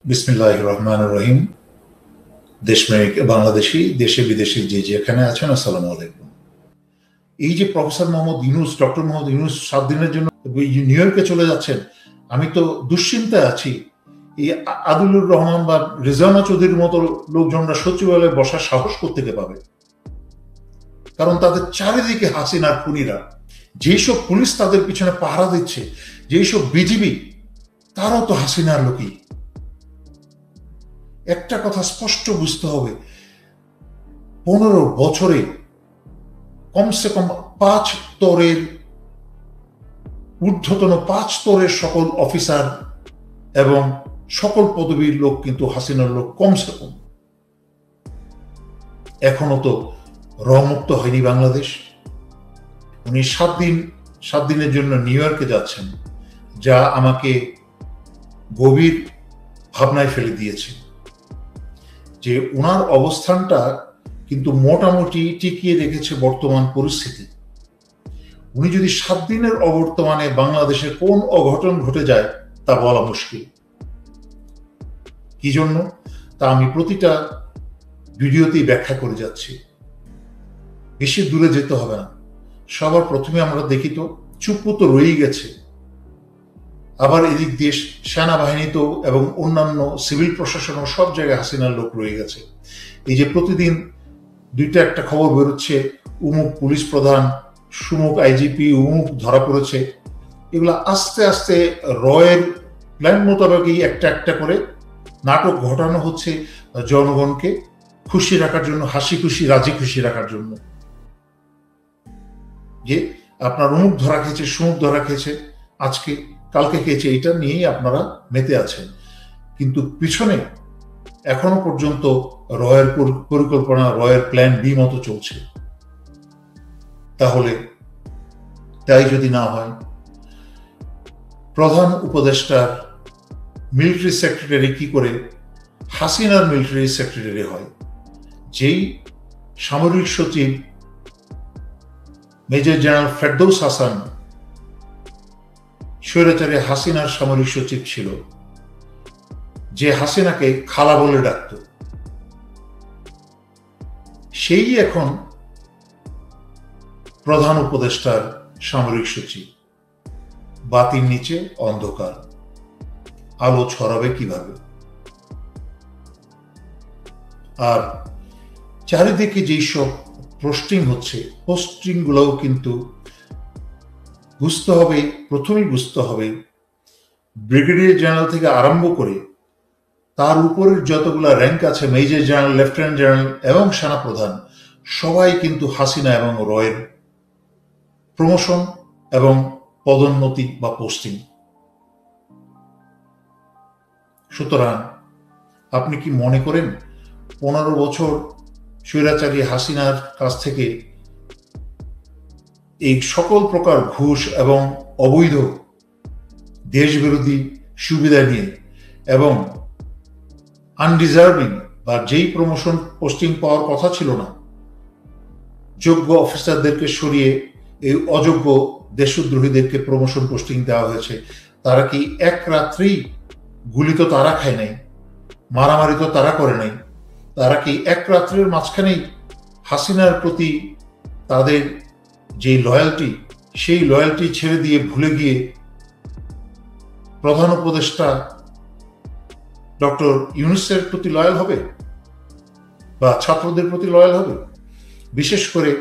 বিসমিল্লাহির রহমানির রহিম। দেশপ্রেমিক বাংলাদেশি, দেশে বিদেশে যে যেখানে আছেন, আসসালামু আলাইকুম। এই যে প্রফেসর মোহাম্মদ ইউনূস, ডক্টর মোহাম্মদ ইউনূস 7 দিনের জন্য নিউ ইয়র্কে চলে যাচ্ছেন, আমি তো দুশ্চিন্তায় আছি। এই আদিলুর রহমান বা রেজানা চৌধুরীর মতো লোকজনরা সচিবালয়ে বসার সাহস কোত্থেকে পাবে? কারণ তাদের চারিদিকে হাসিনার খুনিরা, যেসব পুলিশ তাদের পিছনে পাহারা দিচ্ছে, যেসব বিজিবি, তারাও তো হাসিনার লোকই। একটা কথা স্পষ্ট বুঝতে হবে, 15 বছরে কমসে কম 5 স্তরের ঊর্ধ্বতন 5 স্তরের সকল অফিসার এবং সকল পদবীর লোক কিন্তু হাসিনার লোক কমসে কম। এখনো তো রংমুক্ত হয়নি বাংলাদেশ। উনি 7 দিনের জন্য নিউ ইয়র্কে যাচ্ছেন, যা আমাকে গভীর ভাবনায় ফেলে দিয়েছে যে ওনার অবস্থানটা কিন্তু মোটামুটি টিকিয়ে রেখেছে বর্তমান পরিস্থিতি। উনি যদি 7 দিনের অবর্তমানে বাংলাদেশে কোন অঘটন ঘটে যায় তা বলা মুশকিল। কি জন্য তা আমি প্রতিটা ভিডিওতেই ব্যাখ্যা করে যাচ্ছি, বেশি দূরে যেতে হবে না। সবার প্রথমে আমরা দেখি তো চুপ্পু তো রয়েই গেছে, আবার এদিক দিয়ে সেনাবাহিনীতেও এবং অন্যান্য সিভিল প্রশাসনও সব জায়গায় হাসিনার লোক রয়ে গেছে। এই যে প্রতিদিন দুইটা একটা খবর বেরোচ্ছে, উমুক পুলিশ প্রধান, সুমুক আইজিপি, উমুক ধরা পড়েছে, এগুলো আস্তে আস্তে রয়ের প্ল্যান মোতাবেকই একটা একটা করে নাটক ঘটানো হচ্ছে জনগণকে খুশি রাখার জন্য, হাসি খুশি রাজি খুশি রাখার জন্য। যে আপনার অমুক ধরা খেয়েছে, সুমুক ধরা খেয়েছে, আজকে কালকে খেয়েছে, এটা নিয়েই আপনারা মেতে আছেন। কিন্তু পিছনে এখনো পর্যন্ত রয়ের পরিকল্পনা, রয়ের প্ল্যান বি মতো চলছে। তাহলে তাই যদি না হয়, প্রধান উপদেষ্টার মিলিটারি সেক্রেটারি কি করে হাসিনার মিলিটারি সেক্রেটারি হয়? যেই সামরিক সচিব মেজর জেনারেল ফেরদৌস হাসান স্বৈরাচারী হাসিনার সামরিক সচিব ছিল, যে হাসিনাকে খালা বলে ডাকত, সেই এখন প্রধান উপদেষ্টার সামরিক সচিব। বাতির নিচে অন্ধকার, আলো ছড়াবে কিভাবে? আর চারিদিকে যেই সব পোস্টিং হচ্ছে, পোস্টিং গুলোও কিন্তু প্রথমেই বুঝতে হবে ব্রিগেডিয়ার জেনারেল থেকে আরম্ভ করে তার উপরের যতগুলা র্যাঙ্ক আছে, মেজর জেনারেল, লেফটেন্যান্ট জেনারেল এবং সেনাপ্রধান, সবাই কিন্তু হাসিনা এবং রয়ের প্রমোশন এবং পদোন্নতি বা পোস্টিং। সুতরাং আপনি কি মনে করেন 15 বছর স্বৈরাচারী হাসিনার কাছ থেকে এই সকল প্রকার ঘুষ এবং অবৈধ দেশবিরোধী সুবিধা নিয়ে এবং আনডিজার্ভিং বা যেই প্রমোশন পোস্টিং পাওয়ার কথা ছিল না, যোগ্য অফিসারদেরকে সরিয়ে এই অযোগ্য দেশদ্রোহীদেরকে প্রমোশন পোস্টিং দেওয়া হয়েছে? তারা কি এক রাত্রেই গুলি তো তারা খায় নাই, মারামারি তো তারা করে নাই, তারা কি এক রাত্রের মাঝখানেই হাসিনার প্রতি তাদের যে লয়্যালটি, সেই লয়্যালটি ছেড়ে দিয়ে ভুলে গিয়ে প্রধান উপদেষ্টা ডক্টর ইউনূসের প্রতি লয়াল হবে বা ছাত্রদের প্রতি লয়াল হবে? বিশেষ করে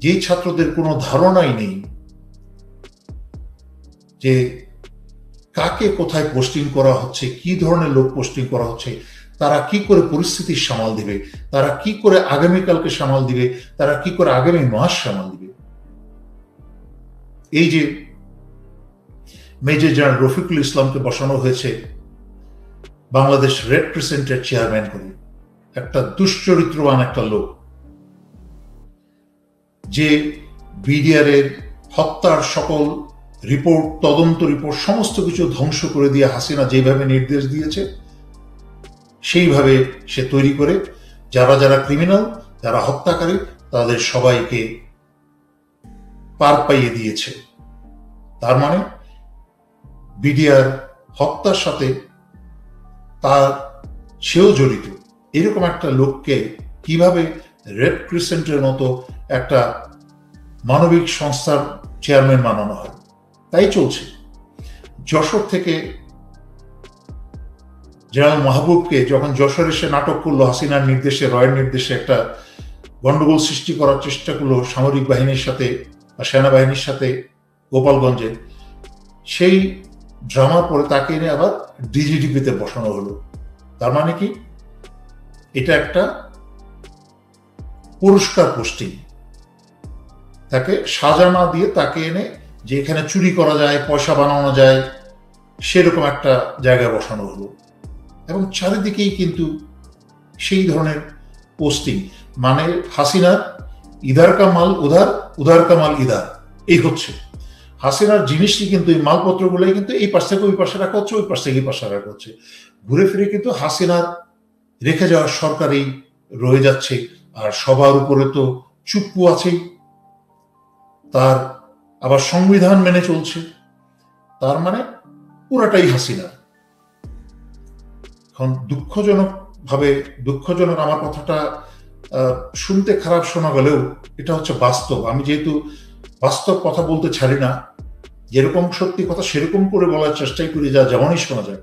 যেই ছাত্রদের কোনো ধারণাই নেই যে কাকে কোথায় পোস্টিং করা হচ্ছে, কি ধরনের লোক পোস্টিং করা হচ্ছে, তারা কি করে পরিস্থিতির সামাল দিবে, তারা কি করে আগামীকালকে সামাল দিবে, তারা কি করে আগামী মাস সামাল দিবে। এই যে মেজর জেনারেল রফিকুল ইসলামকে বসানো হয়েছে বাংলাদেশ রেড ক্রিসেন্টের চেয়ারম্যান করে, একটা দুশ্চরিত্রবান একটা লোক, যে বিডিআর এর হত্যার সকল রিপোর্ট, তদন্ত রিপোর্ট, সমস্ত কিছু ধ্বংস করে দিয়ে হাসিনা যেভাবে নির্দেশ দিয়েছে সেইভাবে সে তৈরি করে যারা যারা ক্রিমিনাল, যারা হত্যাকারী, তাদের সবাইকে পার পাইয়ে দিয়েছে। তার মানে বিডিআর হত্যার সাথে তার সেও জড়িত, এরকম একটা লোককে কিভাবে রেড ক্রিসেন্টের মতো একটা মানবিক সংস্থার চেয়ারম্যান বানানো হয়? তাই চলছে। যশোর থেকে জেনারেল মাহবুবকে যখন যশোর এসে নাটক করলো, হাসিনার নির্দেশে, রয়ের নির্দেশে একটা গন্ডগোল সৃষ্টি করার চেষ্টা করলো সামরিক বাহিনীর সাথে বা সেনাবাহিনীর সাথে গোপালগঞ্জে, সেই ড্রামার পরে তাকে এনে আবার ডিজিডিপিতে বসানো হলো। তার মানে কি? এটা একটা পুরস্কার পোস্টিং। তাকে সাজা না দিয়ে তাকে এনে যে এখানে চুরি করা যায়, পয়সা বানানো যায়, সেরকম একটা জায়গায় বসানো হলো। এবং চারিদিকেই কিন্তু সেই ধরনের পোস্টিং, মানে হাসিনার ইধার কা মাল উধার, উধার কা মাল ইধার, এই হচ্ছে হাসিনার জিনিসটি। কিন্তু এই মালপত্রগুলোই কিন্তু এই পাশ থেকে ওই পাশে রাখা হচ্ছে, ওই পাশ থেকে এই পাশে রাখা হচ্ছে। ঘুরে ফিরে কিন্তু হাসিনার রেখে যাওয়ার সরকারই রয়ে যাচ্ছে। আর সবার উপরে তো চুপ্পু আছেই, তার আবার সংবিধান মেনে চলছে। তার মানে পুরাটাই হাসিনা। এখন দুঃখজনক আমার কথাটা শুনতে খারাপ শোনা গেলেও এটা হচ্ছে বাস্তব। আমি যেহেতু বাস্তব কথা বলতে ছাড়ি না, যেরকম সত্যি কথা সেরকম করে বলার চেষ্টাই করি, যা যেমনই শোনা যায়।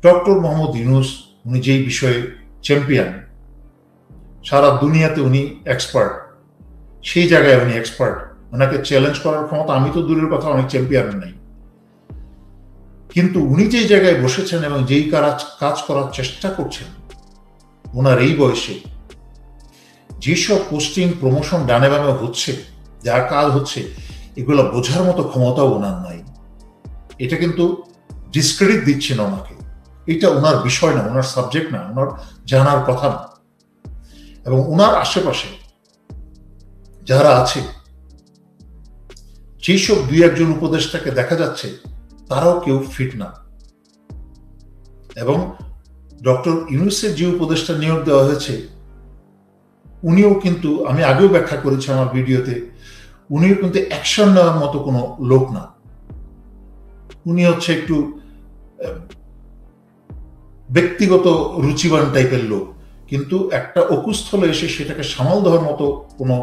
ডক্টর মোহাম্মদ ইউনূস, উনি যেই বিষয়ে চ্যাম্পিয়ন, সারা দুনিয়াতে উনি এক্সপার্ট, সেই জায়গায় উনি এক্সপার্ট। ওনাকে চ্যালেঞ্জ করার ক্ষমতা আমি তো দূরের কথা, অনেক চ্যাম্পিয়ন নাই। কিন্তু উনি যেই জায়গায় বসেছেন এবং যেই কাজ করার চেষ্টা করছেন, ওনার এই বয়সে যেসব পোস্টিং প্রমোশন ডানে বামে হচ্ছে, যা কাজ হচ্ছে, এগুলো বোঝার মতো ক্ষমতাও ওনার নাই। এটা কিন্তু ডিসক্রেডিট দিচ্ছে না ওনাকে, এটা ওনার বিষয় না, ওনার সাবজেক্ট না, ওনার জানার কথা না। এবং ওনার আশেপাশে যারা আছে, যেসব দুই একজন উপদেষ্টাকে দেখা যাচ্ছে, তারাও কেউ ফিট না। এবং ডক্টর ইউনূসের যে উপদেষ্টা নিয়োগ দেওয়া হয়েছে, উনিও কিন্তু, আমি আগেও ব্যাখ্যা করেছি আমার ভিডিওতে, উনিও কিন্তু অ্যাকশন নেওয়ার মতো কোনো লোক না। উনি হচ্ছে একটু ব্যক্তিগত রুচিবান টাইপের লোক, কিন্তু একটা অকুস্থলে এসে সেটাকে সামাল দেওয়ার মতো কোনো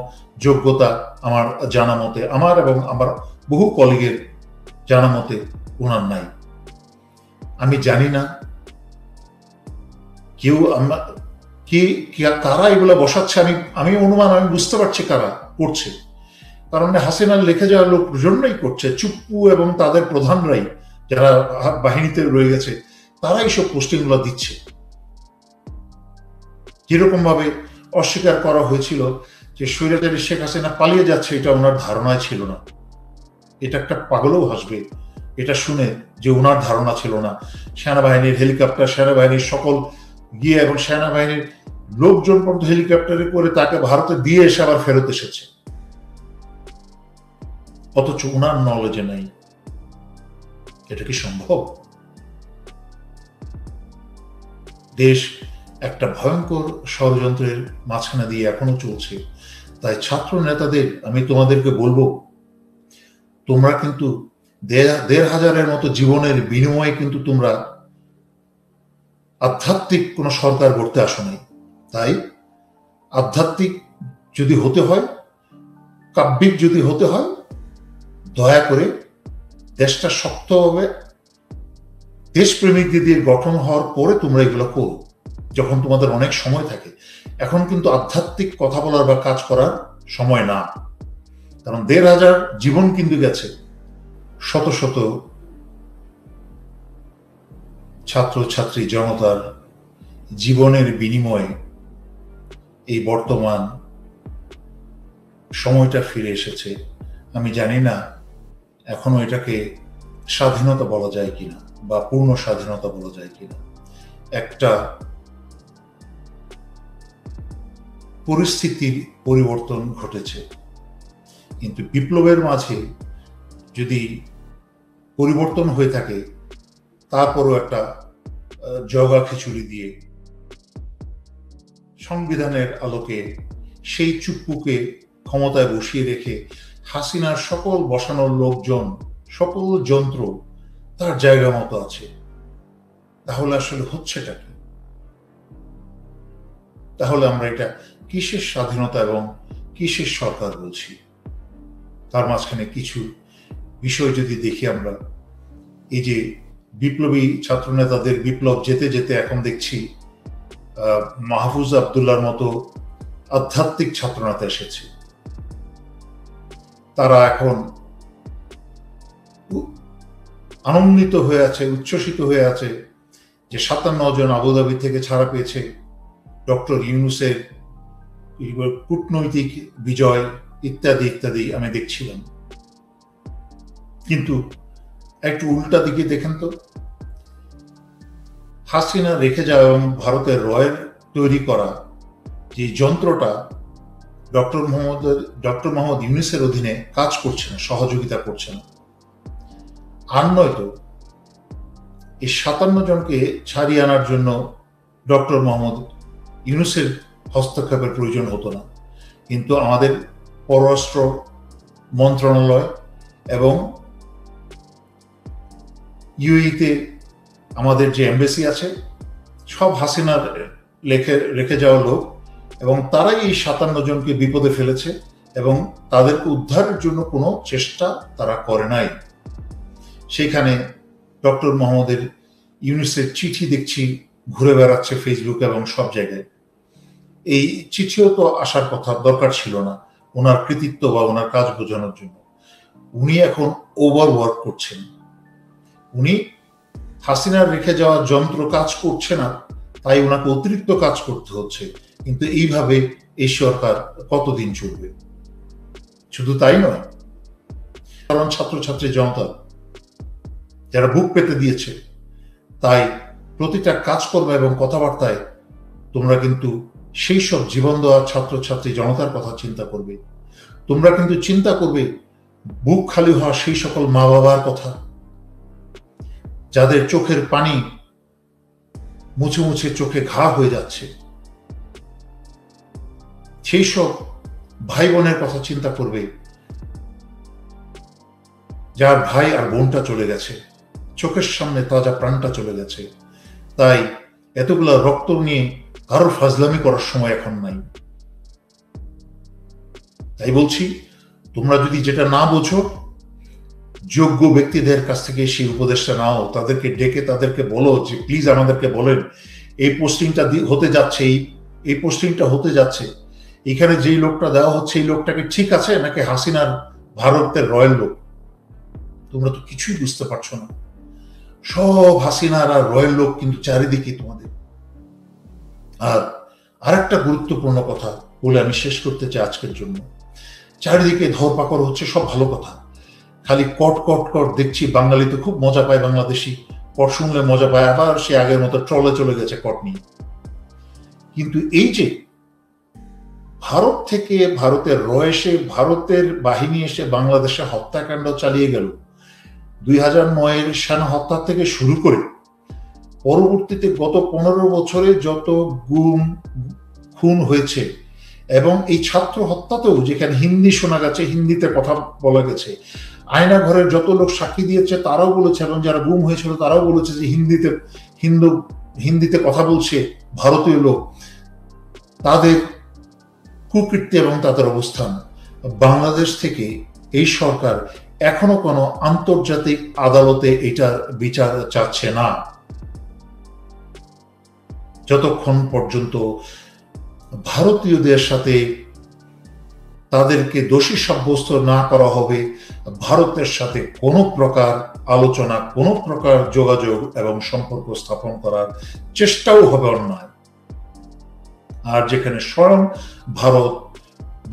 যোগ্যতা আমার জানা মতে, আমার এবং আমার বহু কলিগের জানা মতে ওনার নাই। আমি জানি না কেউ কারা এগুলো বসাচ্ছে। আমি অনুমান, আমি বুঝতে পারছি কারা করছে। কারণ হাসিনার লিখে যাওয়ার লোক জন্যই করছে। চুপ্পু এবং তাদের প্রধানরাই, যারা বাহিনীতে রয়ে গেছে, তারা এইসব পোস্টিংগুলো দিচ্ছে। যেরকম ভাবে অস্বীকার করা হয়েছিল যে স্বৈরাচারী শেখ হাসিনা পালিয়ে যাচ্ছে, এটা ওনার ধারণায় ছিল না। এটা একটা পাগলও হাসবে এটা শুনে যে ওনার ধারণা ছিল না। সেনাবাহিনীর হেলিকপ্টার, সেনাবাহিনীর সকল গিয়ে এবং সেনাবাহিনীর লোকজন পর্যন্ত হেলিকপ্টারে করে তাকে ভারতে দিয়ে এসে আবার ফেরত এসেছে, অথচ ওনার নলেজে নাই। এটা কি সম্ভব? দেশ একটা ভয়ঙ্কর ষড়যন্ত্রের মাঝখানে দিয়ে এখনো চলছে। তাই ছাত্র নেতাদের আমি তোমাদেরকে বলবো, তোমরা কিন্তু ১,৫০০ মতো জীবনের বিনিময়ে কিন্তু তোমরা আধ্যাত্মিক কোন সরকার গড়তে আসো নাই। তাই আধ্যাত্মিক যদি হতে হয়, কাব্যিক যদি হতে হয়, দয়া করে দেশটা শক্তভাবে দেশপ্রেমিকদের দিয়ে গঠন হওয়ার পরে তোমরা এগুলো করো, যখন তোমাদের অনেক সময় থাকে। এখন কিন্তু আধ্যাত্মিক কথা বলার বা কাজ করার সময় না। কারণ ১,৫০০ জীবন কিন্তু গেছে, শত শত ছাত্রছাত্রী জনতার জীবনের বিনিময়ে এই বর্তমান সময়টা ফিরে এসেছে। আমি জানি না এখনো এটাকে স্বাধীনতা বলা যায় কিনা বা পূর্ণ স্বাধীনতা বলা যায় কিনা। একটা পরিস্থিতির পরিবর্তন ঘটেছে, কিন্তু বিপ্লবের মাঝে যদি পরিবর্তন হয়ে থাকে, তারপরও একটা জগা খিচুড়ি দিয়ে সংবিধানের আলোকে সেই চুপ্পুকে ক্ষমতায় বসিয়ে রেখে হাসিনার সকল বসানোর লোকজন, সকল যন্ত্র তার জায়গা মতো আছে। তাহলে আসলে হচ্ছেটা কি? তাহলে আমরা এটা কিসের স্বাধীনতা এবং কিসের সরকার বলছি? তার মাঝখানে কিছু বিষয় যদি দেখি আমরা, এই যে বিপ্লবী ছাত্রনেতাদের বিপ্লব যেতে যেতে এখন দেখছি মাহফুজ আবদুল্লাহর মতো আধ্যাত্মিক ছাত্রনেতা এসেছে। তারা এখন আনন্দিত হয়ে আছে, উচ্ছ্বসিত হয়ে আছে যে 57 জন আবুধাবি থেকে ছাড়া পেয়েছে, ডক্টর ইউনূসের কূটনৈতিক বিজয় ইত্যাদি ইত্যাদি আমি দেখছিলাম। কিন্তু একটু উল্টা দিকে দেখেন তো, হাসিনা রেখে যাওয়া এবং ভারতের রয়ের তৈরি করা যে যন্ত্রটা ডক্টর মোহাম্মদ ইউনূসের অধীনে কাজ করছে না, সহযোগিতা করছে না। আর নয়তো এই 57 জনকে ছাড়িয়ে আনার জন্য ডক্টর মোহাম্মদ ইউনূসের হস্তক্ষেপের প্রয়োজন হতো না। কিন্তু আমাদের পররাষ্ট্র মন্ত্রণালয় এবং ইউএইতে আমাদের যে এমবেসি আছে, সব হাসিনার রেখে যাওয়া লোক, এবং তারাই এই 57 জনকে বিপদে ফেলেছে এবং তাদেরকে উদ্ধারের জন্য কোনো চেষ্টা তারা করে নাই। সেখানে ডক্টর মোহাম্মদের ইউনূসের চিঠি দেখছি ঘুরে বেড়াচ্ছে ফেসবুক এবং সব জায়গায়। এই চিঠিও তো আসার কথা, দরকার ছিল না ওনার কৃতিত্ব বা ওনার কাজ বোঝানোর জন্য। উনি এখন ওভারওয়ার্ক করছেন। উনি হাসিনার রেখে যাওয়া যন্ত্র কাজ করছে না, তাই ওনাকে অতিরিক্ত কাজ করতে হচ্ছে। কিন্তু এইভাবে এই সরকার কতদিন চলবে? শুধু তাই নয়, কারণ ছাত্রছাত্রী জনতা যারা বুক পেতে দিয়েছে, তাই প্রতিটা কাজকর্ম এবং কথাবার্তায় তোমরা কিন্তু সেই সব জীবন দেওয়া ছাত্রছাত্রী জনতার কথা চিন্তা করবে। তোমরা কিন্তু চিন্তা করবে বুক খালি হওয়া সেই সকল মা বাবার কথা, যাদের চোখের পানি মুছে মুছে চোখে ঘা হয়ে যাচ্ছে। সেই সব ভাই বোনের কথা চিন্তা করবে, যার ভাই আর বোনটা চলে গেছে, চোখের সামনে তাজা প্রাণটা চলে গেছে। তাই এতগুলা রক্ত নিয়ে কারোর ফাজলামি করার সময় এখন নাই। তাই বলছি, তোমরা যদি যেটা না বোঝো, যোগ্য ব্যক্তিদের কাছ থেকে সেই উপদেশটা নাও, তাদেরকে ডেকে তাদেরকে বলো যে প্লিজ আমাদেরকে বলেন এই পোস্টিংটা হতে যাচ্ছে, এই পোস্টিংটা হতে যাচ্ছে, এখানে যেই লোকটা দেওয়া হচ্ছে এই লোকটাকে ঠিক আছে নাকি হাসিনার ভারতের রয়্যাল লোক? তোমরা তো কিছুই বুঝতে পারছো না। সব হাসিনার আর রয়্যাল লোক কিন্তু চারিদিকে তোমাদের। আর আরেকটা গুরুত্বপূর্ণ কথা বলে আমি শেষ করতে চাই আজকের জন্য। চারিদিকে ধরপাকড় হচ্ছে, সব ভালো কথা, খালি কট কট কট দেখছি। বাঙালি তো খুব মজা পায়, বাংলাদেশি কট শুনলে মজা পায়, আবার সে আগের মতো ট্রলে চলে গেছে কট নিয়ে। কিন্তু এই যে ভারত থেকে ভারতের এসে, ভারতের বাহিনী এসে বাংলাদেশে হত্যাকাণ্ড চালিয়ে গেল, 2009-এর সেনা হত্যা থেকে শুরু করে পরবর্তীতে গত 15 বছরে যত গুম খুন হয়েছে, এবং এই ছাত্র হত্যাতেও যেখানে হিন্দি শোনা গেছে, হিন্দিতে কথা বলা গেছে, আয়না ঘরের যত লোক সাক্ষী দিয়েছে তারাও বলেছে, এবং যারা গুম হয়েছিল তারাও বলেছে যে হিন্দিতে কথা বলছে ভারতীয় লোক। তাদের কুকীর্তি এবং তাদের অবস্থান, বাংলাদেশ থেকে এই সরকার এখনো কোনো আন্তর্জাতিক আদালতে এটার বিচার চাচ্ছে না। যতক্ষণ পর্যন্ত ভারতীয়দের সাথে তাদেরকে দোষী সাব্যস্ত না করা হবে, ভারতের সাথে কোনো প্রকার আলোচনা, কোনো প্রকার যোগাযোগ এবং সম্পর্ক স্থাপন করার চেষ্টাও হবে অন্যায়। আর যেখানে স্বয়ং ভারত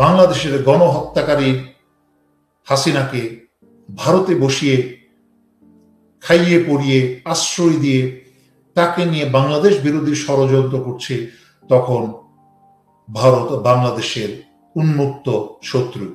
বাংলাদেশের গণহত্যাকারী হাসিনাকে ভারতে বসিয়ে খাইয়ে পরিয়ে আশ্রয় দিয়ে তাকে নিয়ে বাংলাদেশ বিরোধী ষড়যন্ত্র করছে, তখন ভারত বাংলাদেশের উন্মুক্ত শত্রু।